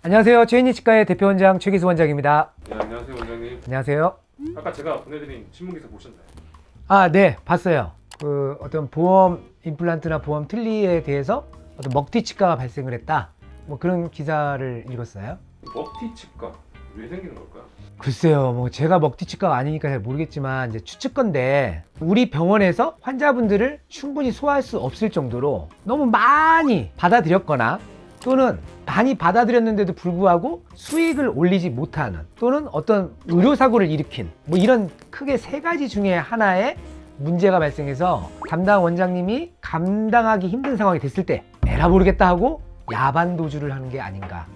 안녕하세요. 최인희 치과의 대표 원장 최기수 원장입니다. 네, 안녕하세요 원장님. 안녕하세요. 아까 제가 보내드린 신문기사 보셨나요? 아, 네, 봤어요. 그 어떤 보험 임플란트나 보험 틀니에 대해서 어떤 먹튀 치과가 발생을 했다. 뭐 그런 기사를 읽었어요. 먹튀 치과 왜 생기는 걸까요? 글쎄요, 뭐 제가 먹튀 치과가 아니니까 잘 모르겠지만 이제 추측건데 우리 병원에서 환자분들을 충분히 소화할 수 없을 정도로 너무 많이 받아들였거나 또는 많이 받아들였는데도 불구하고 수익을 올리지 못하는 또는 어떤 의료사고를 일으킨 뭐 이런 크게 세 가지 중에 하나의 문제가 발생해서 담당 원장님이 감당하기 힘든 상황이 됐을 때 에라 모르겠다 하고 야반 도주를 하는 게 아닌가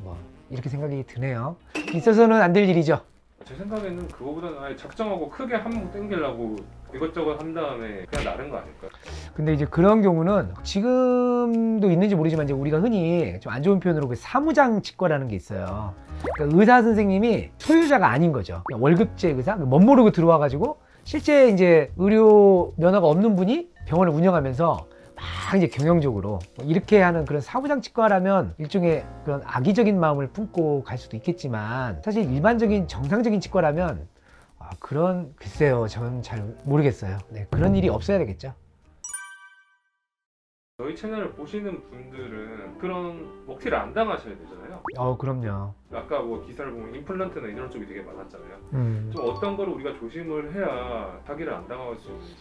뭐 이렇게 생각이 드네요. 있어서는 안 될 일이죠. 제 생각에는 그거보다는 아예 작정하고 크게 한 번 땡기려고 이것저것 한 다음에 그냥 나른 거 아닐까요? 근데 이제 그런 경우는 지금도 있는지 모르지만 이제 우리가 흔히 좀 안 좋은 표현으로 그 사무장 치과라는 게 있어요. 그러니까 의사 선생님이 소유자가 아닌 거죠. 그냥 월급제 의사, 멋모르고 들어와가지고 실제 이제 의료 면허가 없는 분이 병원을 운영하면서 막 이제 경영적으로 이렇게 하는 그런 사무장 치과라면 일종의 그런 악의적인 마음을 품고 갈 수도 있겠지만 사실 일반적인 정상적인 치과라면 그런 글쎄요, 저는 잘 모르겠어요. 네, 그런 일이 없어야 되겠죠. 저희 채널을 보시는 분들은 그런 먹튀를 안 당하셔야 되잖아요. 그럼요. 아까 뭐 기사를 보면 임플란트나 이런 쪽이 되게 많았잖아요. 좀 어떤 거를 우리가 조심을 해야 사기를 안 당할 수 있는지.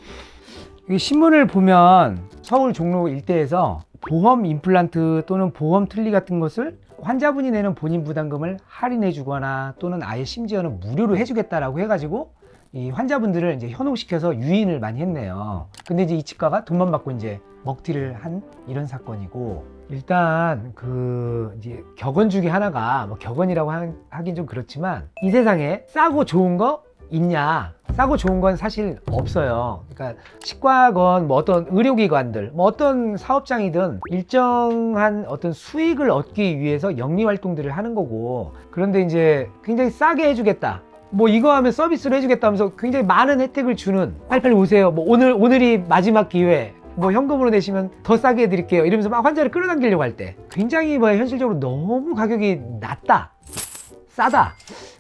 이 신문을 보면 서울 종로 일대에서 보험 임플란트 또는 보험 틀니 같은 것을 환자분이 내는 본인 부담금을 할인해 주거나 또는 아예 심지어는 무료로 해주겠다라고 해가지고 이 환자분들을 이제 현혹시켜서 유인을 많이 했네요. 근데 이제 이 치과가 돈만 받고 이제 먹튀를 한 이런 사건이고, 일단 그 이제 격언 중에 하나가 뭐 격언이라고 하긴 좀 그렇지만 이 세상에 싸고 좋은 거 있냐? 싸고 좋은 건 사실 없어요. 그러니까 치과건 뭐 어떤 의료기관들 뭐 어떤 사업장이든 일정한 어떤 수익을 얻기 위해서 영리 활동들을 하는 거고, 그런데 이제 굉장히 싸게 해주겠다, 뭐 이거 하면 서비스를 해주겠다 하면서 굉장히 많은 혜택을 주는, 빨리빨리 오세요, 뭐 오늘이 마지막 기회, 뭐 현금으로 내시면 더 싸게 해드릴게요 이러면서 막 환자를 끌어당기려고 할 때 굉장히 뭐 현실적으로 너무 가격이 낮다, 싸다,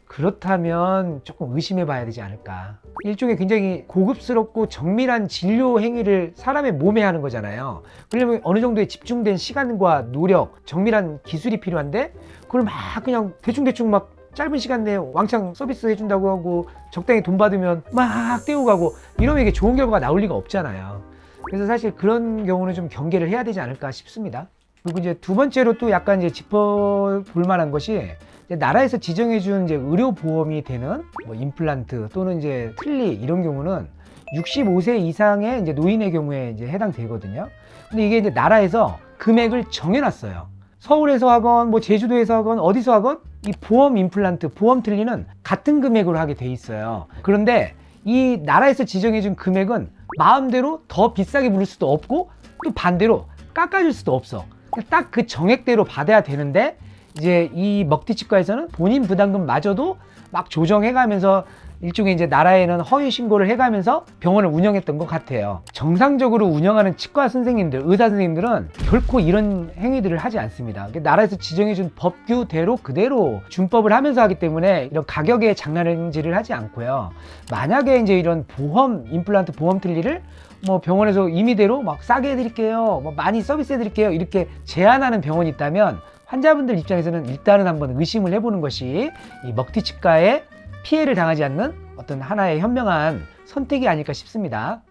그렇다면 조금 의심해 봐야 되지 않을까. 일종의 굉장히 고급스럽고 정밀한 진료 행위를 사람의 몸에 하는 거잖아요. 그러려면 어느 정도의 집중된 시간과 노력, 정밀한 기술이 필요한데 그걸 막 그냥 대충대충 막 짧은 시간 내에 왕창 서비스 해준다고 하고 적당히 돈 받으면 막 떼고 가고 이러면 이게 좋은 결과가 나올 리가 없잖아요. 그래서 사실 그런 경우는 좀 경계를 해야 되지 않을까 싶습니다. 그리고 이제 두 번째로 또 약간 이제 짚어볼 만한 것이, 나라에서 지정해준 이제 의료보험이 되는 뭐 임플란트 또는 이제 틀니 이런 경우는 65세 이상의 이제 노인의 경우에 이제 해당되거든요. 근데 이게 이제 나라에서 금액을 정해놨어요. 서울에서 하건 뭐 제주도에서 하건 어디서 하건 이 보험 임플란트, 보험 틀니는 같은 금액으로 하게 돼 있어요. 그런데 이 나라에서 지정해준 금액은 마음대로 더 비싸게 부를 수도 없고 또 반대로 깎아줄 수도 없어. 딱 그 정액대로 받아야 되는데 이제 이 먹튀 치과에서는 본인 부담금마저도 막 조정해가면서 일종의 이제 나라에는 허위 신고를 해가면서 병원을 운영했던 것 같아요. 정상적으로 운영하는 치과 선생님들, 의사 선생님들은 결코 이런 행위들을 하지 않습니다. 나라에서 지정해준 법규대로 그대로 준법을 하면서 하기 때문에 이런 가격에 장난질을 하지 않고요. 만약에 이제 이런 보험 임플란트, 보험 틀니를 뭐 병원에서 임의대로 막 싸게 해드릴게요, 뭐 많이 서비스 해드릴게요 이렇게 제안하는 병원이 있다면 환자분들 입장에서는 일단은 한번 의심을 해보는 것이 이 먹튀 치과에 피해를 당하지 않는 어떤 하나의 현명한 선택이 아닐까 싶습니다.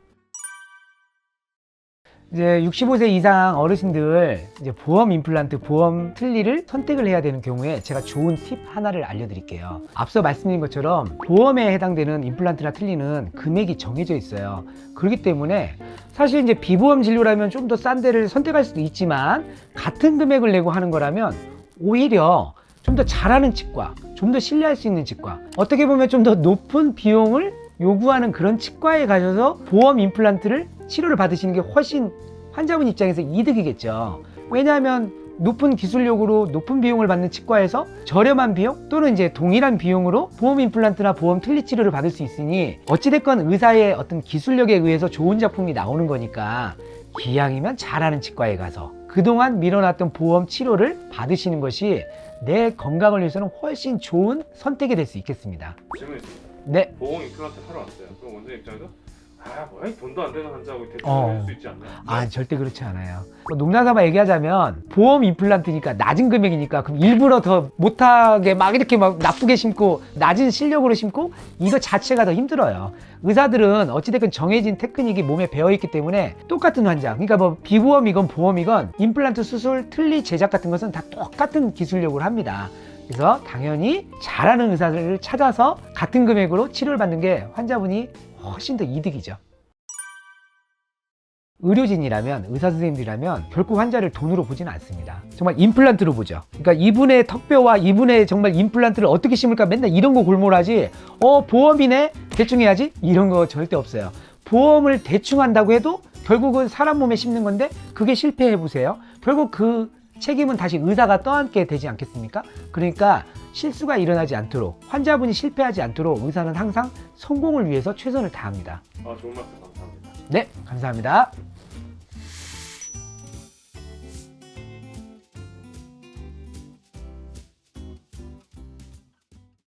이제 65세 이상 어르신들 이제 보험 임플란트, 보험 틀니를 선택을 해야 되는 경우에 제가 좋은 팁 하나를 알려드릴게요. 앞서 말씀드린 것처럼 보험에 해당되는 임플란트나 틀니는 금액이 정해져 있어요. 그렇기 때문에 사실 이제 비보험 진료라면 좀 더 싼 데를 선택할 수도 있지만 같은 금액을 내고 하는 거라면 오히려 좀 더 잘하는 치과, 좀 더 신뢰할 수 있는 치과, 어떻게 보면 좀 더 높은 비용을 요구하는 그런 치과에 가셔서 보험 임플란트를 치료를 받으시는 게 훨씬 환자분 입장에서 이득이겠죠. 왜냐하면 높은 기술력으로 높은 비용을 받는 치과에서 저렴한 비용 또는 이제 동일한 비용으로 보험 임플란트나 보험 틀니 치료를 받을 수 있으니 어찌됐건 의사의 어떤 기술력에 의해서 좋은 작품이 나오는 거니까 기왕이면 잘하는 치과에 가서 그동안 미뤄놨던 보험 치료를 받으시는 것이 내 건강을 위해서는 훨씬 좋은 선택이 될 수 있겠습니다. 질문 있습니다. 네. 보험 임플란트 하러 왔어요. 그럼 원장님 입장에서 뭐야 이 돈도 안 되는 환자하고 대충 어. 할 수 있지 않나요? 아, 절대 그렇지 않아요. 농담삼아 얘기하자면 보험 임플란트니까 낮은 금액이니까 그럼 일부러 더 못하게 막 이렇게 막 나쁘게 심고 낮은 실력으로 심고 이거 자체가 더 힘들어요. 의사들은 어찌됐건 정해진 테크닉이 몸에 배어있기 때문에 똑같은 환자, 그러니까 뭐 비보험이건 보험이건 임플란트 수술, 틀니 제작 같은 것은 다 똑같은 기술력으로 합니다. 그래서 당연히 잘하는 의사를 찾아서 같은 금액으로 치료를 받는 게 환자분이 훨씬 더 이득이죠. 의료진이라면, 의사 선생님들이라면 결코 환자를 돈으로 보지는 않습니다. 정말 임플란트로 보죠. 그러니까 이분의 턱뼈와 이분의 정말 임플란트를 어떻게 심을까 맨날 이런 거 골몰하지, 보험이네 대충 해야지, 이런 거 절대 없어요. 보험을 대충 한다고 해도 결국은 사람 몸에 심는 건데 그게 실패해 보세요. 결국 그 책임은 다시 의사가 떠안게 되지 않겠습니까? 그러니까 실수가 일어나지 않도록, 환자분이 실패하지 않도록 의사는 항상 성공을 위해서 최선을 다합니다. 좋은 말씀 감사합니다. 네, 감사합니다.